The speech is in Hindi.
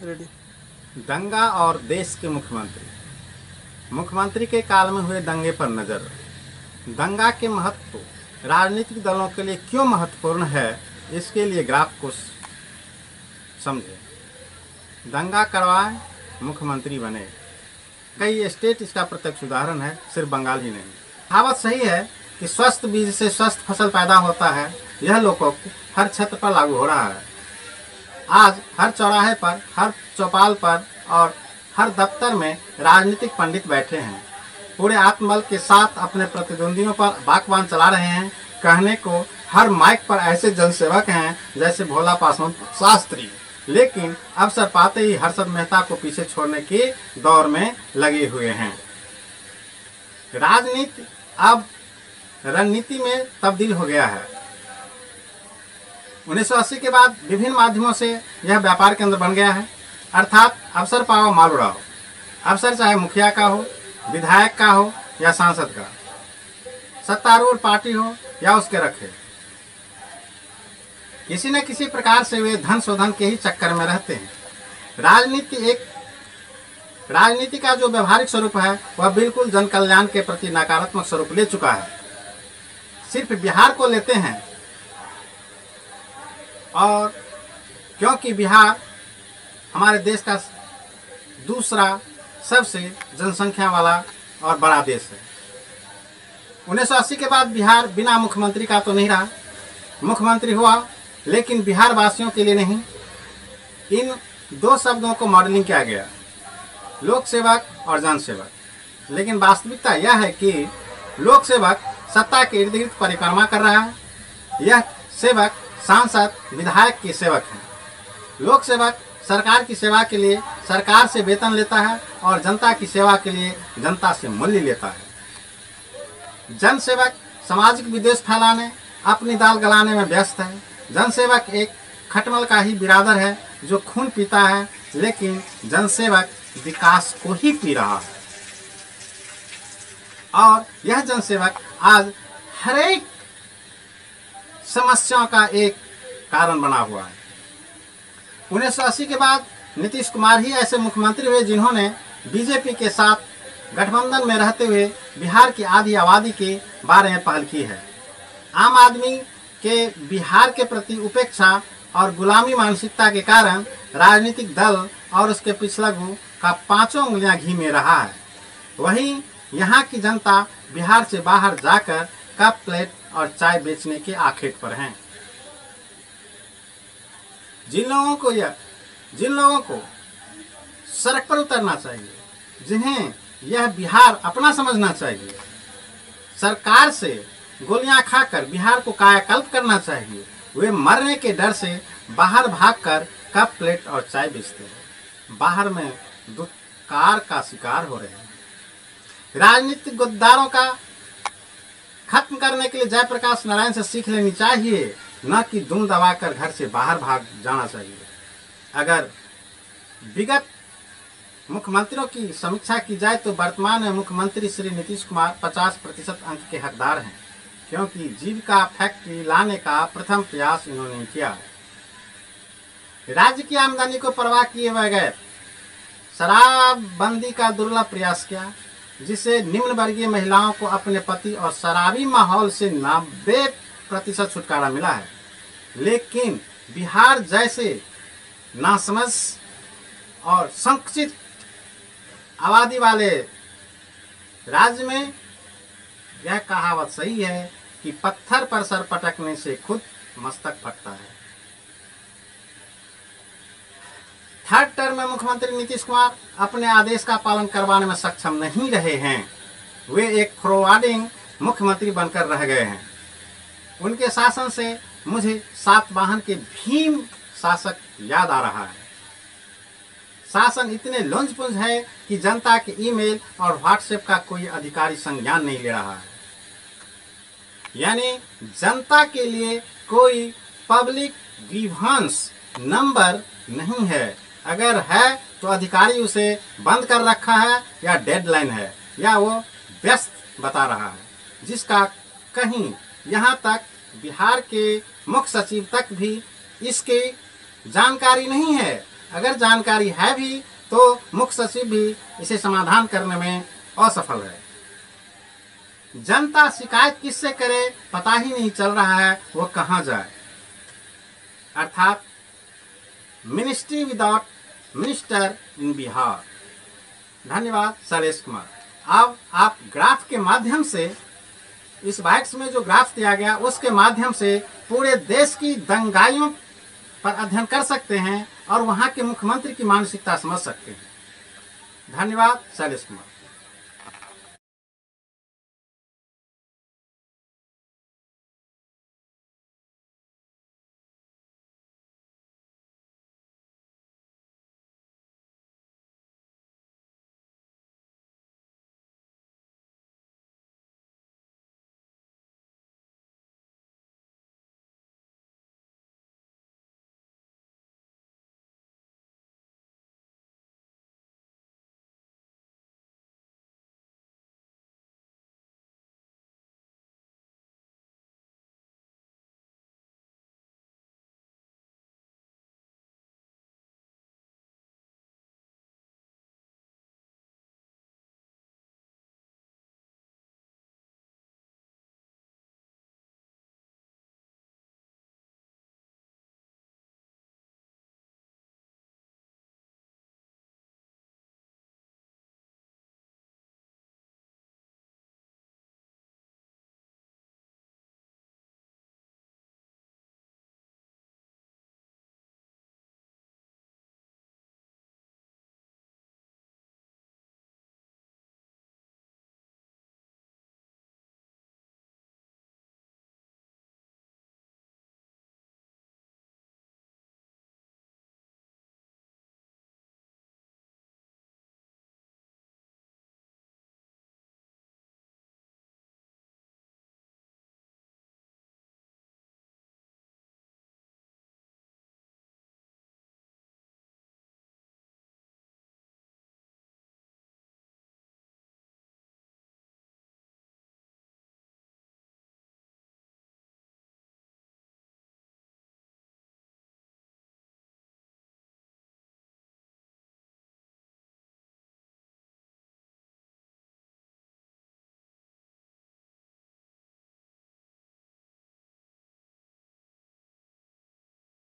रेडी। दंगा और देश के मुख्यमंत्री के काल में हुए दंगे पर नजर। दंगा के महत्व राजनीतिक दलों के लिए क्यों महत्वपूर्ण है, इसके लिए ग्राफ को समझें। दंगा करवाए, मुख्यमंत्री बने। कई स्टेट इसका प्रत्यक्ष उदाहरण है, सिर्फ बंगाल ही नहीं। कहावत सही है कि स्वस्थ बीज से स्वस्थ फसल पैदा होता है। यह लोगों को हर क्षेत्र पर लागू हो रहा है। आज हर चौराहे पर, हर चौपाल पर और हर दफ्तर में राजनीतिक पंडित बैठे हैं। पूरे आत्मबल के साथ अपने प्रतिद्वंदियों पर बाकबान चला रहे हैं। कहने को हर माइक पर ऐसे जनसेवक हैं जैसे भोला पासवान शास्त्री, लेकिन अवसर पाते ही हर्षद मेहता को पीछे छोड़ने के दौर में लगे हुए हैं। राजनीति अब रणनीति में तब्दील हो गया है। 1980 के बाद विभिन्न माध्यमों से यह व्यापार केंद्र बन गया है, अर्थात अवसर पाओ माल उड़ाओ। अवसर चाहे मुखिया का हो, विधायक का हो या सांसद का, सत्तारूढ़ पार्टी हो या उसके रखे, किसी न किसी प्रकार से वे धन शोधन के ही चक्कर में रहते हैं। राजनीति का जो व्यवहारिक स्वरूप है वह बिल्कुल जन कल्याण के प्रति नकारात्मक स्वरूप ले चुका है। सिर्फ बिहार को लेते हैं, और क्योंकि बिहार हमारे देश का दूसरा सबसे जनसंख्या वाला और बड़ा देश है। 1980 के बाद बिहार बिना मुख्यमंत्री का तो नहीं रहा। मुख्यमंत्री हुआ, लेकिन बिहार वासियों के लिए नहीं। इन दो शब्दों को मॉडलिंग किया गया, लोक सेवक और जनसेवक। लेकिन वास्तविकता यह है कि लोक सेवक सत्ता के इर्द गिर्द परिक्रमा कर रहा है। यह सेवक सांसद, विधायक के सेवक हैं। लोक सेवक सरकार की सेवा के लिए सरकार से वेतन लेता है और जनता की सेवा के लिए जनता से मूल्य लेता है। जनसेवक सामाजिक विद्वेष फैलाने, अपनी दाल गलाने में व्यस्त है। जनसेवक एक खटमल का ही बिरादर है जो खून पीता है, लेकिन जनसेवक विकास को ही पी रहा है। और यह जनसेवक आज हर एक समस्याओं का एक कारण बना हुआ है। 1980 के बाद नीतीश कुमार ही ऐसे मुख्यमंत्री हुए जिन्होंने बीजेपी के साथ गठबंधन में रहते हुए बिहार की आधी आबादी के बारे में पहल की है। आम आदमी के बिहार के प्रति उपेक्षा और गुलामी मानसिकता के कारण राजनीतिक दल और उसके पिछलगू का पांचों उंगलियां घी में रहा है। वहीं यहाँ की जनता बिहार से बाहर जाकर कप प्लेट और चाय बेचने के आखेट पर हैं। जिन लोगों को सड़क पर उतरना चाहिए, जिन्हें यह बिहार अपना समझना चाहिए, सरकार से गोलियां खाकर बिहार को कायाकल्प करना चाहिए, वे मरने के डर से बाहर भागकर कप प्लेट और चाय बेचते हैं। बाहर में दुत्कार का शिकार हो रहे हैं। राजनीतिक गद्दारों का खत्म करने के लिए जयप्रकाश नारायण से सीख लेनी चाहिए, न कि दुम दबाकर घर से बाहर भाग जाना चाहिए। अगर विगत मुख्यमंत्रियों की समीक्षा की जाए तो वर्तमान में मुख्यमंत्री श्री नीतीश कुमार 50% अंक के हकदार हैं, क्योंकि जीविका फैक्ट्री लाने का प्रथम प्रयास इन्होंने किया है। राज्य की आमदनी को परवाह किए बगैर शराबबंदी का दुर्लभ प्रयास किया, जिससे निम्न वर्गीय महिलाओं को अपने पति और शराबी माहौल से 90% छुटकारा मिला है। लेकिन बिहार जैसे नासमझ और संकुचित आबादी वाले राज्य में यह कहावत सही है कि पत्थर पर सर पटकने से खुद मस्तक फटता है। थर्ड टर्म में मुख्यमंत्री नीतीश कुमार अपने आदेश का पालन करवाने में सक्षम नहीं रहे हैं। वे एक फ्रॉडिंग मुख्यमंत्री बनकर रह गए हैं। उनके शासन से मुझे सातवाहन के भीम शासक याद आ रहा है। शासन इतने लुंज-पुंज है कि जनता के ईमेल और व्हाट्सएप का कोई अधिकारी संज्ञान नहीं ले रहा है। यानी जनता के लिए कोई पब्लिक ग्रीवांस नंबर नहीं है। अगर है तो अधिकारी उसे बंद कर रखा है, या डेडलाइन है, या वो व्यस्त बता रहा है, जिसका कहीं यहाँ तक बिहार के मुख्य सचिव तक भी इसकी जानकारी नहीं है। अगर जानकारी है भी तो मुख्य सचिव भी इसे समाधान करने में असफल है। जनता शिकायत किससे करे पता ही नहीं चल रहा है, वो कहाँ जाए। अर्थात ministry without minister in Bihar. धन्यवाद शैलेश कुमार। अब आप ग्राफ के माध्यम से, इस बाइक्स में जो ग्राफ दिया गया उसके माध्यम से पूरे देश की दंगाइयों पर अध्ययन कर सकते हैं और वहां के मुख्यमंत्री की मानसिकता समझ सकते हैं। धन्यवाद शैलेश कुमार।